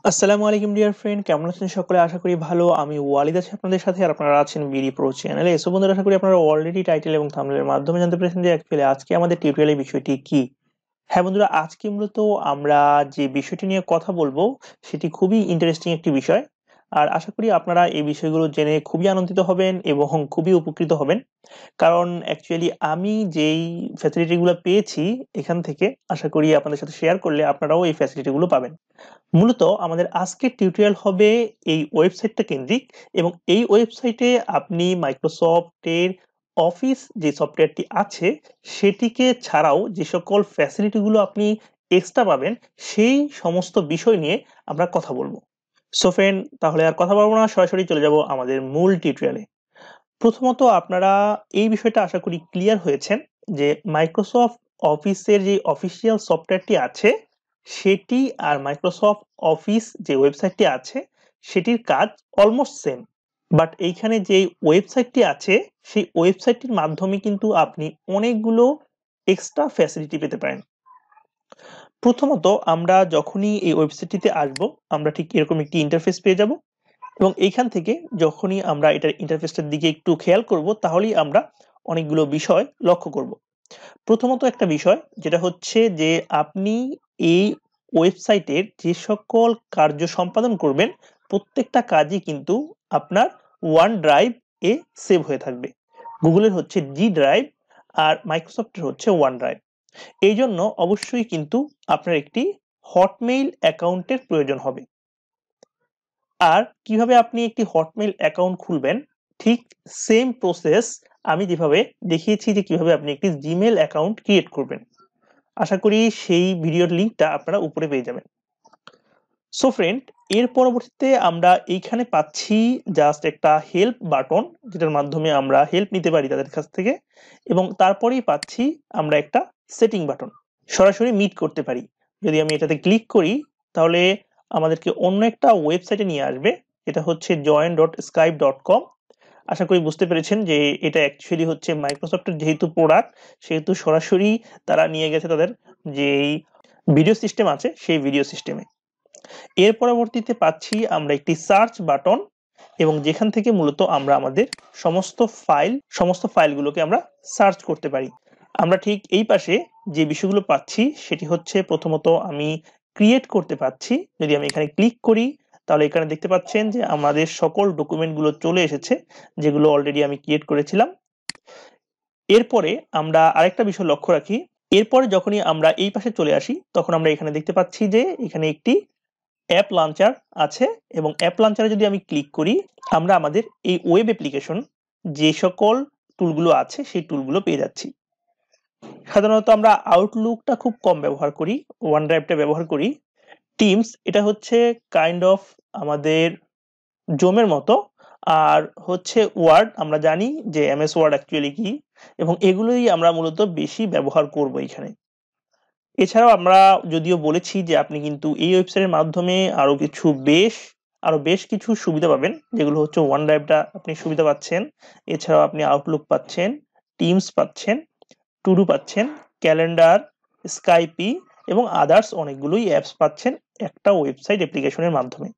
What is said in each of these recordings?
আসসালামু আলাইকুম dear friend, কেমন আছেন সকলে? আশা করি ভালো। আমি ওয়ালিদ আছি আপনাদের সাথে, আর আপনারা আছেন বিডি প্রো চ্যানেলে। এসো বন্ধুরা, আশা করি আপনারা অলরেডি টাইটেল এবং থাম্বনেলের মাধ্যমে জানতে পেরেছেন যে অ্যাকচুয়ালি আজকে আমাদের টিউটোরিয়ালের বিষয়টি কি। হ্যাঁ বন্ধুরা, আজকে মূলত আমরা যে বিষয়টি নিয়ে কথা বলবো সেটি খুবই ইন্টারেস্টিং একটি বিষয়। আর আশা করি আপনারা এই বিষয়গুলো জেনে খুবই আনন্দিত হবেন এবং খুবই উপকৃত হবেন। কারণ অ্যাকচুয়ালি আমি যেই ফ্যাসিলিটি গুলো পেয়েছি এখান থেকে, আশা করি আপনাদের সাথে শেয়ার করলে আপনারাও এই ফ্যাসিলিটি গুলো পাবেন। মূলত আমাদের আজকের টিউটোরিয়াল হবে এই ওয়েবসাইটটা কেন্দ্রিক, এবং এই ওয়েবসাইটে আপনি মাইক্রোসফটের অফিস যে সফটওয়্যারটি আছে সেটিকে ছাড়াও যে সকল ফ্যাসিলিটিগুলো আপনি এক্সট্রা পাবেন সেই সমস্ত বিষয় নিয়ে আমরা কথা বলবো। সো ফ্রেন্ড, তাহলে আর কথা বলবো না, সরাসরি চলে যাব আমাদের মূল টিউটোরিয়ালে। প্রথমত আপনারা এই বিষয়টা আশা করি ক্লিয়ার হয়েছেন যে মাইক্রোসফট অফিসের যে অফিসিয়াল সফটওয়্যারটি আছে সেটি আর মাইক্রোসফট অফিস যে ওয়েবসাইটটি আছে সেটির কাজ অলমোস্ট সেম। বাট এইখানে যে ওয়েবসাইটটি আছে সেই ওয়েবসাইটটির মাধ্যমে কিন্তু আপনি অনেকগুলো এক্সট্রা ফ্যাসিলিটি পেতে পারেন। প্রথমত আমরা যখনই এই ওয়েবসাইটটিতে আসব, আমরা ঠিক এরকম একটি ইন্টারফেস পেয়ে যাব, এবং এইখান থেকে যখনই আমরা এটার ইন্টারফেসটার দিকে একটু খেয়াল করব তাহলেই আমরা অনেকগুলো বিষয় লক্ষ্য করব। প্রথমত একটা বিষয় যেটা হচ্ছে যে আপনি এই ওয়েবসাইটের যে সকল কার্য সম্পাদন করবেন প্রত্যেকটা কাজই কিন্তু আপনার ওয়ান ড্রাইভ এ সেভ হয়ে থাকবে। গুগলের হচ্ছে জি ড্রাইভ আর মাইক্রোসফটের হচ্ছে ওয়ান ড্রাইভ। এই জন্য অবশ্যই কিন্তু আপনার একটি হটমেইল অ্যাকাউন্টের প্রয়োজন হবে। আর কিভাবে আপনি একটি হটমেইল অ্যাকাউন্ট খুলবেন, ঠিক সেম প্রসেস আমি যেভাবে দেখিয়েছি যে কিভাবে আপনি একটি জিমেল অ্যাকাউন্ট ক্রিয়েট করবেন। আশা করি সেই ভিডিওর লিঙ্কটা আপনারা উপরে পেয়ে যাবেন। সো ফ্রেন্ড, এর পরবর্তীতে আমরা এইখানে পাচ্ছি জাস্ট একটা হেল্প বাটন, যেটার মাধ্যমে আমরা হেল্প নিতে পারি তাদের কাছ থেকে, এবং তারপরেই পাচ্ছি আমরা একটা সেটিং বাটন, সরাসরি মিট করতে পারি। যদি আমি এটাতে ক্লিক করি তাহলে আমাদেরকে অন্য একটা ওয়েবসাইটে নিয়ে আসবে, যেটা হচ্ছে join.skype.com। আশা করি বুঝতে পেরেছেন যে এটা অ্যাকচুয়ালি হচ্ছে মাইক্রোসফটের যেহেতু প্রোডাক্ট, সেহেতু সরাসরি তারা নিয়ে গেছে তাদের যেই ভিডিও সিস্টেম আছে সেই ভিডিও সিস্টেমে। এর পরবর্তীতে পাচ্ছি আমরা একটি সার্চ বাটন, এবং যেখান থেকে মূলত আমরা আমাদের সমস্ত ফাইলগুলোকে আমরা সার্চ করতে পারি। আমরা ঠিক এই পাশে যে বিষয়গুলো পাচ্ছি সেটি হচ্ছে, প্রথমত আমি ক্রিয়েট করতে পাচ্ছি। যদি আমি এখানে ক্লিক করি তাহলে এখানে দেখতে পাচ্ছেন যে আমাদের সকল ডকুমেন্টগুলো চলে এসেছে, যেগুলো অলরেডি আমি ক্রিয়েট করেছিলাম। এরপরে আমরা আরেকটা বিষয় লক্ষ্য রাখি, এরপরে যখনই আমরা এই পাশে চলে আসি তখন আমরা এখানে দেখতে পাচ্ছি যে এখানে একটি অ্যাপ লঞ্চার আছে, এবং অ্যাপ লঞ্চারে যদি আমি ক্লিক করি আমরা আমাদের এই ওয়েব অ্যাপ্লিকেশন যে সকল টুলগুলো আছে সেই টুলগুলো পেয়ে যাচ্ছি। সাধারণত আমরা আউটলুকটা খুব কম ব্যবহার করি, ওয়ান ড্রাইভটা ব্যবহার করি। টিমস এটা হচ্ছে কাইন্ড অফ আমাদের জোমের মতো। আর হচ্ছে ওয়ার্ড, আমরা জানি যে এমএস ওয়ার্ড অ্যাকচুয়ালি কি, এবং এগুলোই আমরা মূলত বেশি ব্যবহার করব এখানে। এছাড়াও আমরা যদিও বলেছি যে আপনি কিন্তু এই ওয়েবসাইটের মাধ্যমে আরো বেশ কিছু সুবিধা পাবেন, যেগুলো হচ্ছে ওয়ান ড্রাইভটা আপনি সুবিধা পাচ্ছেন, এছাড়াও আপনি আউটলুক পাচ্ছেন, টিমস পাচ্ছেন, টুডু পাচ্ছেন, ক্যালেন্ডার, স্কাইপি এবং আদার্স অনেকগুলোই অ্যাপস পাচ্ছেন একটা ওয়েবসাইট অ্যাপ্লিকেশনের মাধ্যমে।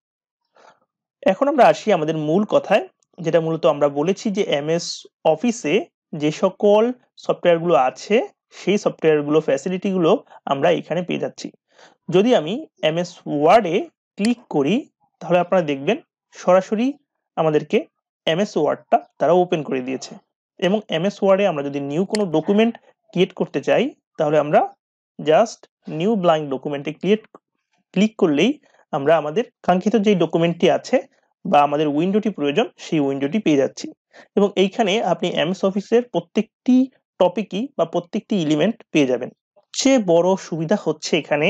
এখন আমরা আসি আমাদের মূল কথায়, যেটা মূলত আমরা বলেছি যে এমএস অফিসে যে সকল সফটওয়্যারগুলো আছে সেই সফটওয়্যারগুলো ফ্যাসিলিটিগুলো আমরা এখানে পেয়ে যাচ্ছি। যদি আমি এমএস ওয়ার্ডে ক্লিক করি তাহলে আপনারা দেখবেন সরাসরি আমাদেরকে এমএস ওয়ার্ডটা তারা ওপেন করে দিয়েছে, এবং এমএস ওয়ার্ডে আমরা যদি নিউ কোনো ডকুমেন্ট ক্রিয়েট করতে চাই তাহলে আমরা জাস্ট নিউ ব্ল্যাঙ্ক ডকুমেন্টে ক্লিক করলেই আমরা আমাদের কাঙ্ক্ষিত যে ডকুমেন্টটি আছে বা আমাদের উইন্ডোটি প্রয়োজন সেই উইন্ডোটি পেয়ে যাচ্ছি। এবং এইখানে আপনি এমএস অফিসের প্রত্যেকটি টপিকই বা প্রত্যেকটি এলিমেন্ট পেয়ে যাবেন। সবচেয়ে বড় সুবিধা হচ্ছে এখানে,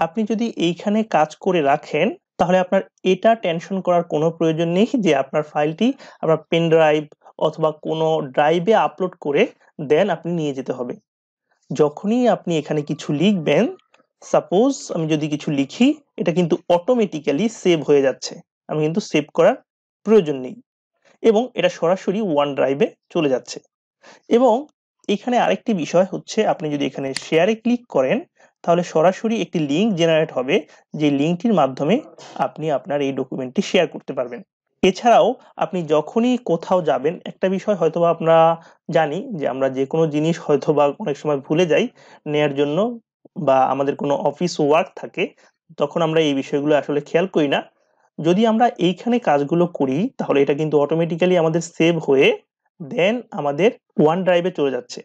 আপনি যদি এইখানে কাজ করে রাখেন তাহলে আপনার এটা টেনশন করার কোনো প্রয়োজন নেই যে আপনার ফাইলটি আপনার পেন ড্রাইভ অথবা কোনো ড্রাইভে আপলোড করে দেন আপনি নিয়ে যেতে হবে। যখনই আপনি এখানে কিছু লিখবেন, সাপোজ আমি যদি কিছু লিখি, এটা কিন্তু অটোমেটিক্যালি সেভ হয়ে যাচ্ছে, আমি কিন্তু সেভ করার প্রয়োজন নেই, এবং এটা সরাসরি ওয়ান ড্রাইভে চলে যাচ্ছে। এবং এখানে আরেকটি বিষয় হচ্ছে, আপনি যদি এখানে শেয়ারে ক্লিক করেন তাহলে সরাসরি একটি লিঙ্ক জেনারেট হবে, যে লিঙ্কটির মাধ্যমে আপনি আপনার এই ডকুমেন্টটি শেয়ার করতে পারবেন। এছাড়াও আপনি যখনই কোথাও যাবেন, একটা বিষয় হয়তোবা আমরা জানি যে আমরা যে কোনো জিনিস হয়তোবা অনেক সময় ভুলে যাই নেয়ার জন্য, বা আমাদের কোনো অফিস ওয়ার্ক থাকে, তখন আমরা এই বিষয়গুলো আসলে খেয়াল করি না। যদি আমরা এইখানে কাজগুলো করি তাহলে এটা কিন্তু অটোমেটিক্যালি আমাদের সেভ হয়ে দেন আমাদের ওয়ান ড্রাইভে চলে যাচ্ছে।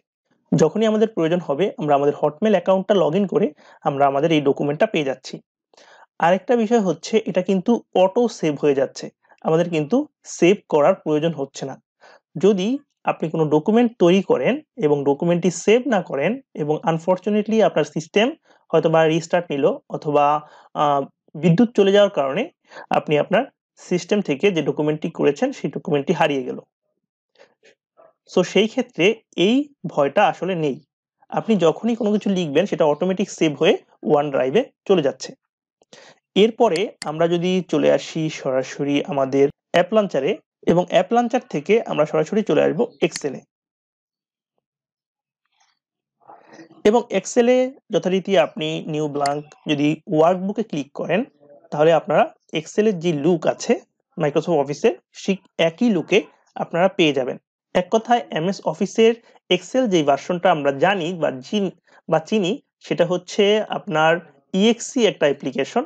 যখনই আমাদের প্রয়োজন হবে আমরা আমাদের হটমেল অ্যাকাউন্টটা লগইন করে আমরা আমাদের এই ডকুমেন্টটা পেয়ে যাচ্ছি। আরেকটা বিষয় হচ্ছে এটা কিন্তু অটো সেভ হয়ে যাচ্ছে। আমাদের কিন্তু সেভ করার প্রয়োজন হচ্ছে না। যদি আপনি কোনো ডকুমেন্ট তৈরি করেন এবং ডকুমেন্টটি সেভ না করেন এবং আনফরচুনেটলি আপনার সিস্টেম হয়তোবা রিস্টার্ট নিল, অথবা আ বিদ্যুৎ চলে যাওয়ার কারণে আপনি আপনার সিস্টেম থেকে যে ডকুমেন্টটি করেছেন সেই ডকুমেন্টটি হারিয়ে গেল। সো সেই ক্ষেত্রে এই ভয়টা আসলে নেই। আপনি যখনই কোনো কিছু লিখবেন সেটা অটোমেটিক সেভ হয়ে ওয়ান ড্রাইভে চলে যাচ্ছে। এরপরে আমরা যদি চলে আসি সরাসরি আমাদের অ্যাপ লঞ্চারে, এবং অ্যাপ লঞ্চার থেকে আমরা সরাসরি চলে আসবো এক্সেলে। এবং এক্সেলে যথারীতি আপনি নিউ ব্ল্যাঙ্ক যদি ওয়ার্কবুকে ক্লিক করেন, তাহলে আপনারা এক্সেলের যে লুক আছে মাইক্রোসফট অফিসের, ঠিক একই লুকে আপনারা পেয়ে যাবেন। এক কথায় এমএস অফিসের এক্সেল যে ভার্সনটা আমরা জানি বা চিনি সেটা হচ্ছে আপনার ইএক্সি একটা অ্যাপ্লিকেশন,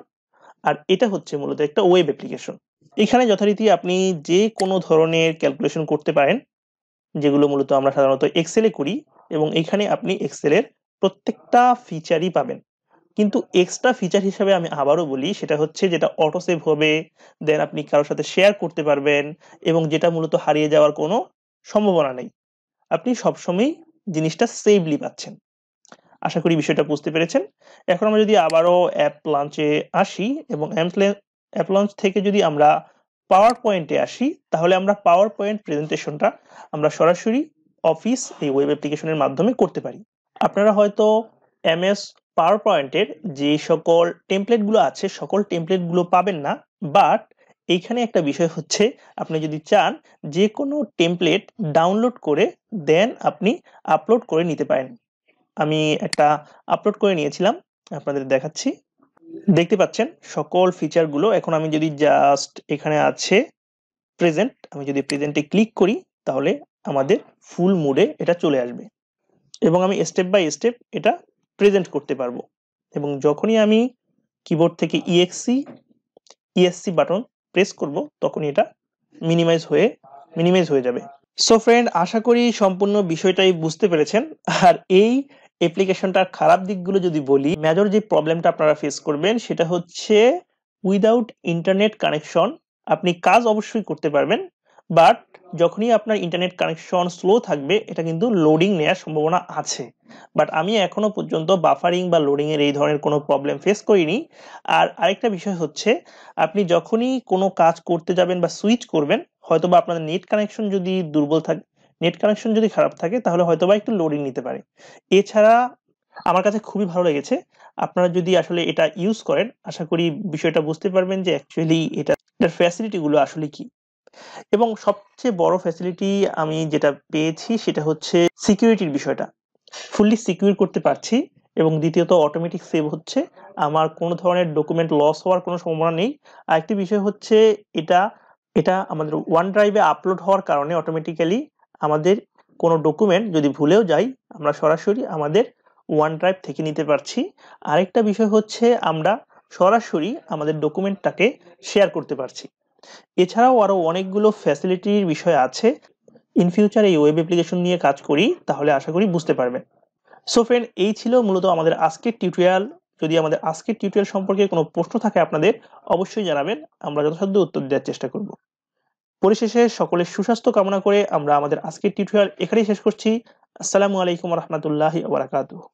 আর এটা হচ্ছে মূলত একটা ওয়েব অ্যাপ্লিকেশন। এখানে যথারীতি আপনি যে কোনো ধরনের ক্যালকুলেশন করতে পারেন, যেগুলো মূলত আমরা সাধারণত এক্সেলে করি, এবং এখানে আপনি এক্সেলের প্রত্যেকটা ফিচারই পাবেন। কিন্তু এক্সট্রা ফিচার হিসাবে আমি আবারও বলি, সেটা হচ্ছে যেটা অটো সেভ হবে, দেন আপনি কারোর সাথে শেয়ার করতে পারবেন, এবং যেটা মূলত হারিয়ে যাওয়ার কোনো সম্ভাবনা নেই। আপনি সবসময়ই জিনিসটা সেভলি পাচ্ছেন। আশা করি বিষয়টা বুঝতে পেরেছেন। এখন আমরা যদি আবারও অ্যাপ লঞ্চে আসি, এবং অ্যাপ লঞ্চ থেকে যদি আমরা পাওয়ার পয়েন্টে আসি, তাহলে আমরা পাওয়ার পয়েন্ট প্রেজেন্টেশনটা আমরা সরাসরি অফিস এই ওয়েব অ্যাপ্লিকেশনের মাধ্যমে করতে পারি। আপনারা হয়তো এমএস পাওয়ার পয়েন্টের যে সকল টেমপ্লেটগুলো আছে সকল টেমপ্লেটগুলো পাবেন না, বাট এইখানে একটা বিষয় হচ্ছে আপনি যদি চান যে কোনো টেমপ্লেট ডাউনলোড করে দেন আপনি আপলোড করে নিতে পারেন। আমি একটা আপলোড করে নিয়েছিলাম, আপনাদের দেখাচ্ছি। দেখতে পাচ্ছেন সকল ফিচারগুলো। এখন আমি যদি জাস্ট এখানে আছে প্রেজেন্ট, আমি যদি প্রেজেন্টে ক্লিক করি তাহলে আমাদের ফুল মুডে এটা চলে আসবে, এবং আমি স্টেপ বাই স্টেপ এটা প্রেজেন্ট করতে পারবো। এবং যখনই আমি কিবোর্ড থেকে ইএসসি বাটন প্রেস করব তখনই এটা মিনিমাইজ হয়ে যাবে। সো ফ্রেন্ড, আশা করি সম্পূর্ণ বিষয়টাই বুঝতে পেরেছেন। আর এই অ্যাপ্লিকেশনটার খারাপ দিকগুলো যদি বলি, মেজর যে প্রবলেমটা আপনারা ফেস করবেন সেটা হচ্ছে উইদাউট ইন্টারনেট কানেকশন আপনি কাজ অবশ্যই করতে পারবেন, বাট যখনই আপনার ইন্টারনেট কানেকশন স্লো থাকবে এটা কিন্তু লোডিং নেওয়ার সম্ভাবনা আছে। বাট আমি এখনো পর্যন্ত বাফারিং বা লোডিং এর এই ধরনের কোনো প্রবলেম ফেস করিনি। আর আরেকটা বিষয় হচ্ছে, আপনি যখনই কোনো কাজ করতে যাবেন বা সুইচ করবেন, হয়তোবা আপনাদের নেট কানেকশন যদি খারাপ থাকে তাহলে হয়তোবা একটু লোডিং নিতে পারে। এছাড়া আমার কাছে খুবই ভালো লেগেছে। আপনারা যদি আসলে এটা ইউজ করেন, আশা করি বিষয়টা বুঝতে পারবেন যে অ্যাকচুয়ালি এটার ফ্যাসিলিটি গুলো আসলে কি। এবং সবচেয়ে বড় ফ্যাসিলিটি আমি যেটা পেয়েছি সেটা হচ্ছে সিকিউরিটির বিষয়টা। ফুললি সিকিউর করতে পারছি, এবং দ্বিতীয়ত অটোমেটিক সেভ হচ্ছে। আমার কোনো ধরনের ডকুমেন্ট লস হওয়ার কোনো সম্ভাবনা নেই। আরেকটি বিষয় হচ্ছে এটা এটা আমাদের ওয়ান ড্রাইভে আপলোড হওয়ার কারণে অটোমেটিক্যালি আমাদের কোনো ডকুমেন্ট যদি ভুলেও যাই আমরা সরাসরি আমাদের ওয়ান ড্রাইভ থেকে নিতে পারছি। আরেকটা বিষয় হচ্ছে আমরা সরাসরি আমাদের ডকুমেন্টটাকে শেয়ার করতে পারছি। এছাড়াও আরো অনেকগুলো ফ্যাসিলিটির বিষয় আছে। ইন ফিউচার এই ওয়েব অ্যাপ্লিকেশন নিয়ে কাজ করি তাহলে আশা করি বুঝতে পারবেন। সো ফ্রেন্ড, এই ছিল মূলত আমাদের আজকের টিউটোরিয়াল। যদি আমাদের আজকের টিউটোরিয়াল সম্পর্কে কোনো প্রশ্ন থাকে আপনাদের অবশ্যই জানাবেন, আমরা যথাসাধ্য উত্তর দেওয়ার চেষ্টা করব। পরিশেষে সকলের সুস্বাস্থ্য কামনা করে আমরা আমাদের আজকের টিউটোরিয়াল এখানেই শেষ করছি। আসসালামু আলাইকুম ওয়া রাহমাতুল্লাহি ওয়া বারাকাতুহু।